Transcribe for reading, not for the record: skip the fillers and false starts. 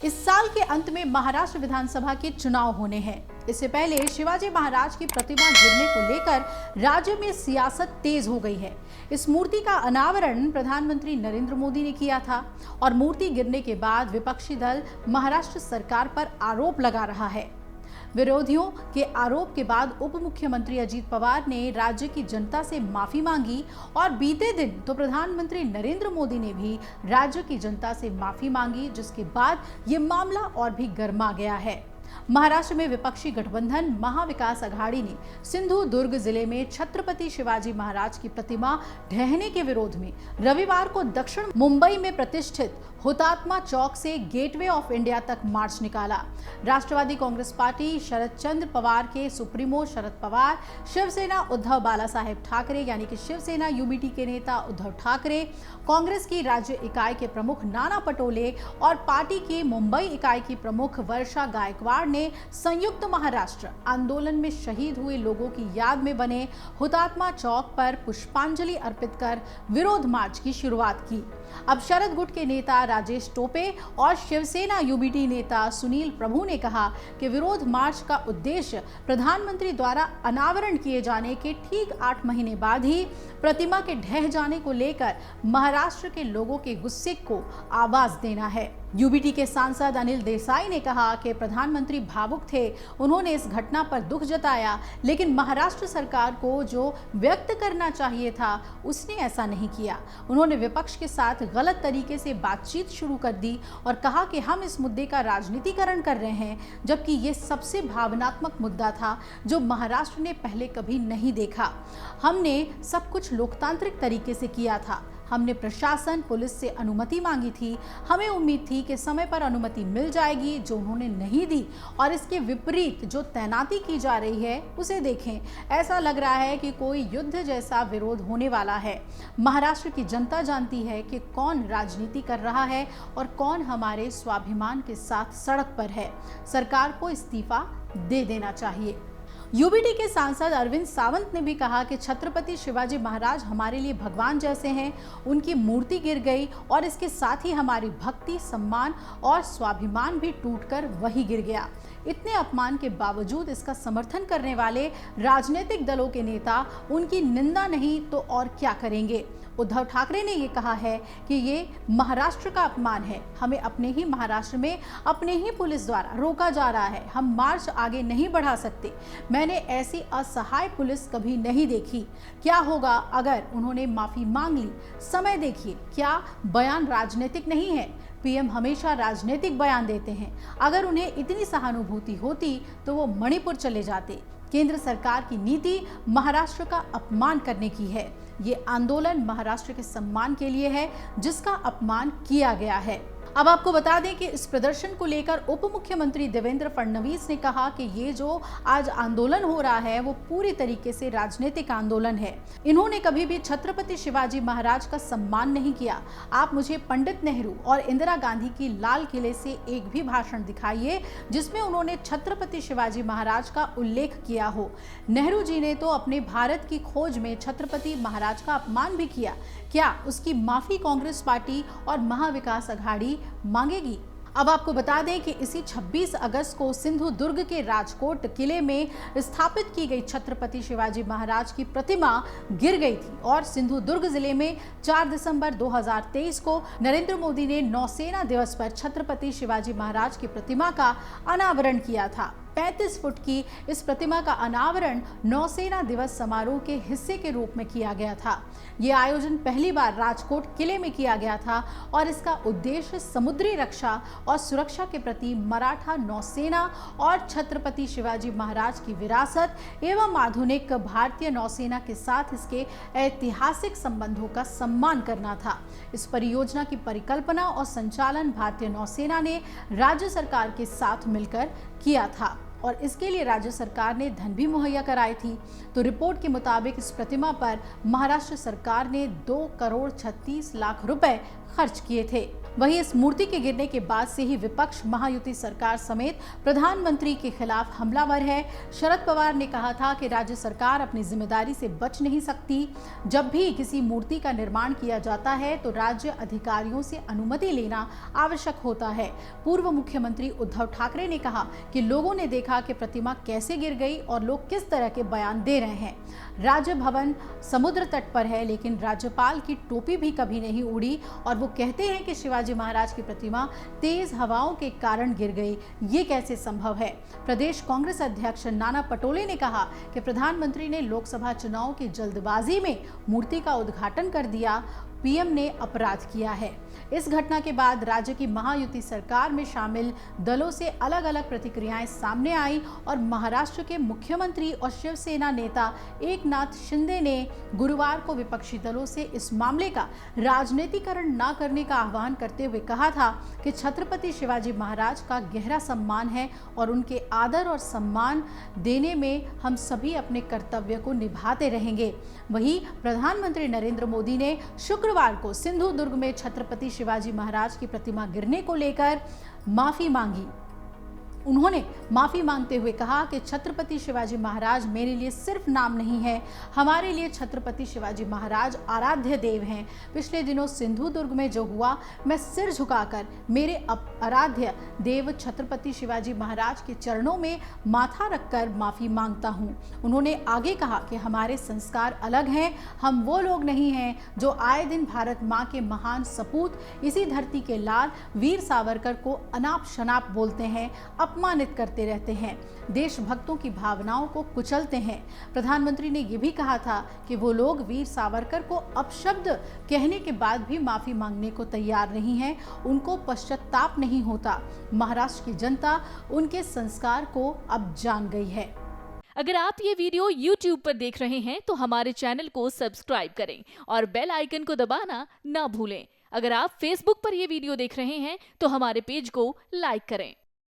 इस साल के अंत में महाराष्ट्र विधानसभा के चुनाव होने हैं। इससे पहले शिवाजी महाराज की प्रतिमा गिरने को लेकर राज्य में सियासत तेज हो गई है। इस मूर्ति का अनावरण प्रधानमंत्री नरेंद्र मोदी ने किया था और मूर्ति गिरने के बाद विपक्षी दल महाराष्ट्र सरकार पर आरोप लगा रहा है। विरोधियों के आरोप के बाद उप मुख्यमंत्री अजीत पवार ने राज्य की जनता से माफी मांगी और बीते दिन तो प्रधानमंत्री नरेंद्र मोदी ने भी राज्य की जनता से माफी मांगी, जिसके बाद ये मामला और भी गर्मा गया है। महाराष्ट्र में विपक्षी गठबंधन महाविकास अघाड़ी ने सिंधु दुर्ग जिले में छत्रपति शिवाजी महाराज की प्रतिमा ढहने के विरोध में रविवार को दक्षिण मुंबई में प्रतिष्ठित हुतात्मा चौक से गेटवे ऑफ इंडिया तक मार्च निकाला। राष्ट्रवादी कांग्रेस पार्टी, शरद चंद्र पवार के सुप्रीमो शरद पवार, शिवसेना उद्धव बालासाहेब ठाकरे यानी कि शिवसेना यूबीटी के नेता उद्धव ठाकरे, कांग्रेस की राज्य इकाई के प्रमुख नाना पटोले और पार्टी की मुंबई इकाई की प्रमुख वर्षा गायकवाड़ ने संयुक्त महाराष्ट्र आंदोलन में शहीद हुए लोगों की याद में बने हुतात्मा चौक पर पुष्पांजलि अर्पित कर विरोध मार्च की शुरुआत की। अब शरद गुट के नेता राजेश टोपे और शिवसेना यूबीटी नेता सुनील प्रभु ने कहा कि विरोध मार्च का उद्देश्य प्रधानमंत्री द्वारा अनावरण किए जाने के ठीक 8 महीने बाद ही प्रतिमा के ढह जाने को लेकर महाराष्ट्र के लोगों के गुस्से को आवाज देना है। यूबीटी के सांसद अनिल देसाई ने कहा कि प्रधानमंत्री भावुक थे, उन्होंने इस घटना पर दुख जताया, लेकिन महाराष्ट्र सरकार को जो व्यक्त करना चाहिए था उसने ऐसा नहीं किया। उन्होंने विपक्ष के साथ गलत तरीके से बातचीत शुरू कर दी और कहा कि हम इस मुद्दे का राजनीतिकरण कर रहे हैं, जबकि ये सबसे भावनात्मक मुद्दा था जो महाराष्ट्र ने पहले कभी नहीं देखा। हमने सब कुछ लोकतांत्रिक तरीके से किया था। हमने प्रशासन, पुलिस से अनुमति मांगी थी। हमें उम्मीद थी कि समय पर अनुमति मिल जाएगी, जो उन्होंने नहीं दी, और इसके विपरीत जो तैनाती की जा रही है उसे देखें। ऐसा लग रहा है कि कोई युद्ध जैसा विरोध होने वाला है। महाराष्ट्र की जनता जानती है कि कौन राजनीति कर रहा है और कौन हमारे स्वाभिमान के साथ सड़क पर है। सरकार को इस्तीफा दे देना चाहिए। यूबीटी के सांसद अरविंद सावंत ने भी कहा कि छत्रपति शिवाजी महाराज हमारे लिए भगवान जैसे हैं। उनकी मूर्ति गिर गई और इसके साथ ही हमारी भक्ति, सम्मान और स्वाभिमान भी टूटकर वही गिर गया। इतने अपमान के बावजूद इसका समर्थन करने वाले राजनीतिक दलों के नेता उनकी निंदा नहीं तो और क्या करेंगे। उद्धव ठाकरे ने ये कहा है कि ये महाराष्ट्र का अपमान है। हमें अपने ही महाराष्ट्र में अपने ही पुलिस द्वारा रोका जा रहा है। हम मार्च आगे नहीं बढ़ा सकते। मैंने ऐसी असहाय पुलिस कभी नहीं देखी। क्या होगा अगर उन्होंने माफी मांग ली? समय देखिए, क्या बयान राजनीतिक नहीं है? पीएम हमेशा राजनीतिक बयान देते हैं। अगर उन्हें इतनी सहानुभूति होती तो वो मणिपुर चले जाते। केंद्र सरकार की नीति महाराष्ट्र का अपमान करने की है। ये आंदोलन महाराष्ट्र के सम्मान के लिए है, जिसका अपमान किया गया है। अब आपको बता दें कि इस प्रदर्शन को लेकर उप मुख्यमंत्री देवेंद्र फडणवीस ने कहा कि ये जो आज आंदोलन हो रहा है वो पूरी तरीके से राजनीतिक आंदोलन है। इन्होंने कभी भी छत्रपति शिवाजी महाराज का सम्मान नहीं किया। आप मुझे पंडित नेहरू और इंदिरा गांधी की लाल किले से एक भी भाषण दिखाइए जिसमें उन्होंने छत्रपति शिवाजी महाराज का उल्लेख किया हो। नेहरू जी ने तो अपने भारत की खोज में छत्रपति महाराज का अपमान भी किया। क्या उसकी माफी कांग्रेस पार्टी और महाविकास अघाड़ी मांगेगी? अब आपको बता दें कि इसी 26 अगस्त को सिंधु दुर्ग के राजकोट किले में स्थापित की गई छत्रपति शिवाजी महाराज की प्रतिमा गिर गई थी और सिंधु दुर्ग जिले में 4 दिसंबर 2023 को नरेंद्र मोदी ने नौसेना दिवस पर छत्रपति शिवाजी महाराज की प्रतिमा का अनावरण किया था। 35 फुट की इस प्रतिमा का अनावरण नौसेना दिवस समारोह के हिस्से के रूप में किया गया था। ये आयोजन पहली बार राजकोट किले में किया गया था और इसका उद्देश्य समुद्री रक्षा और सुरक्षा के प्रति मराठा नौसेना और छत्रपति शिवाजी महाराज की विरासत एवं आधुनिक भारतीय नौसेना के साथ इसके ऐतिहासिक संबंधों का सम्मान करना था। इस परियोजना की परिकल्पना और संचालन भारतीय नौसेना ने राज्य सरकार के साथ मिलकर किया था और इसके लिए राज्य सरकार ने धन भी मुहैया कराई थी। तो रिपोर्ट के मुताबिक इस प्रतिमा पर महाराष्ट्र सरकार ने 2 करोड़ 36 लाख रुपए खर्च किए थे। वहीं इस मूर्ति के गिरने के बाद से ही विपक्ष महायुति सरकार समेत प्रधानमंत्री के खिलाफ हमलावर है। शरद पवार ने कहा था कि राज्य सरकार अपनी जिम्मेदारी से बच नहीं सकती। जब भी किसी मूर्ति का निर्माण किया जाता है तो राज्य अधिकारियों से अनुमति लेना आवश्यक होता है। पूर्व मुख्यमंत्री उद्धव ठाकरे ने कहा कि लोगों ने देखा कि प्रतिमा कैसे गिर गई और लोग किस तरह के बयान दे रहे हैं। राजभवन समुद्र तट पर है, लेकिन राज्यपाल की टोपी भी कभी नहीं उड़ी और वो कहते हैं कि शिवाजी महाराज की प्रतिमा तेज हवाओं के कारण गिर गई। ये कैसे संभव है? प्रदेश कांग्रेस अध्यक्ष नाना पटोले ने कहा कि प्रधानमंत्री ने लोकसभा चुनाव की जल्दबाजी में मूर्ति का उद्घाटन कर दिया। पीएम ने अपराध किया है। इस घटना के बाद राज्य की महायुति सरकार में शामिल दलों से अलग अलग प्रतिक्रियाएं सामने आई और महाराष्ट्र के मुख्यमंत्री और शिवसेना नेता एकनाथ शिंदे ने गुरुवार को विपक्षी दलों से इस मामले का राजनीतिकरण न करने का आह्वान करते हुए कहा था कि छत्रपति शिवाजी महाराज का गहरा सम्मान है और उनके आदर और सम्मान देने में हम सभी अपने कर्तव्य को निभाते रहेंगे। वहीं प्रधानमंत्री नरेंद्र मोदी ने शुक्रवार को सिंधुदुर्ग में छत्रपति शिवाजी महाराज की प्रतिमा गिरने को लेकर माफी मांगी। उन्होंने माफी मांगते हुए कहा कि छत्रपति शिवाजी महाराज मेरे लिए सिर्फ नाम नहीं है, हमारे लिए छत्रपति शिवाजी महाराज आराध्य देव हैं। पिछले दिनों सिंधुदुर्ग में जो हुआ, मैं सिर झुकाकर मेरे आराध्य देव छत्रपति शिवाजी महाराज के चरणों में माथा रखकर माफी मांगता हूं। उन्होंने आगे कहा कि हमारे संस्कार अलग हैं, हम वो लोग नहीं हैं जो आए दिन भारत माँ के महान सपूत इसी धरती के लाल वीर सावरकर को अनाप शनाप बोलते हैं, अपमानित करते रहते हैं, देशभक्तों की भावनाओं को कुचलते हैं। प्रधानमंत्री ने यह भी कहा था कि वो लोग वीर सावरकर को अपशब्द कहने के बाद भी माफी मांगने को तैयार नहीं है, उनको पश्चाताप नहीं होता। महाराष्ट्र की जनता उनके संस्कार को अब जान गई है। अगर आप ये वीडियो YouTube पर देख रहे हैं तो हमारे चैनल को सब्सक्राइब करें और बेल आइकन को दबाना ना भूलें। अगर आप Facebook पर ये वीडियो देख रहे हैं तो हमारे पेज को लाइक करें।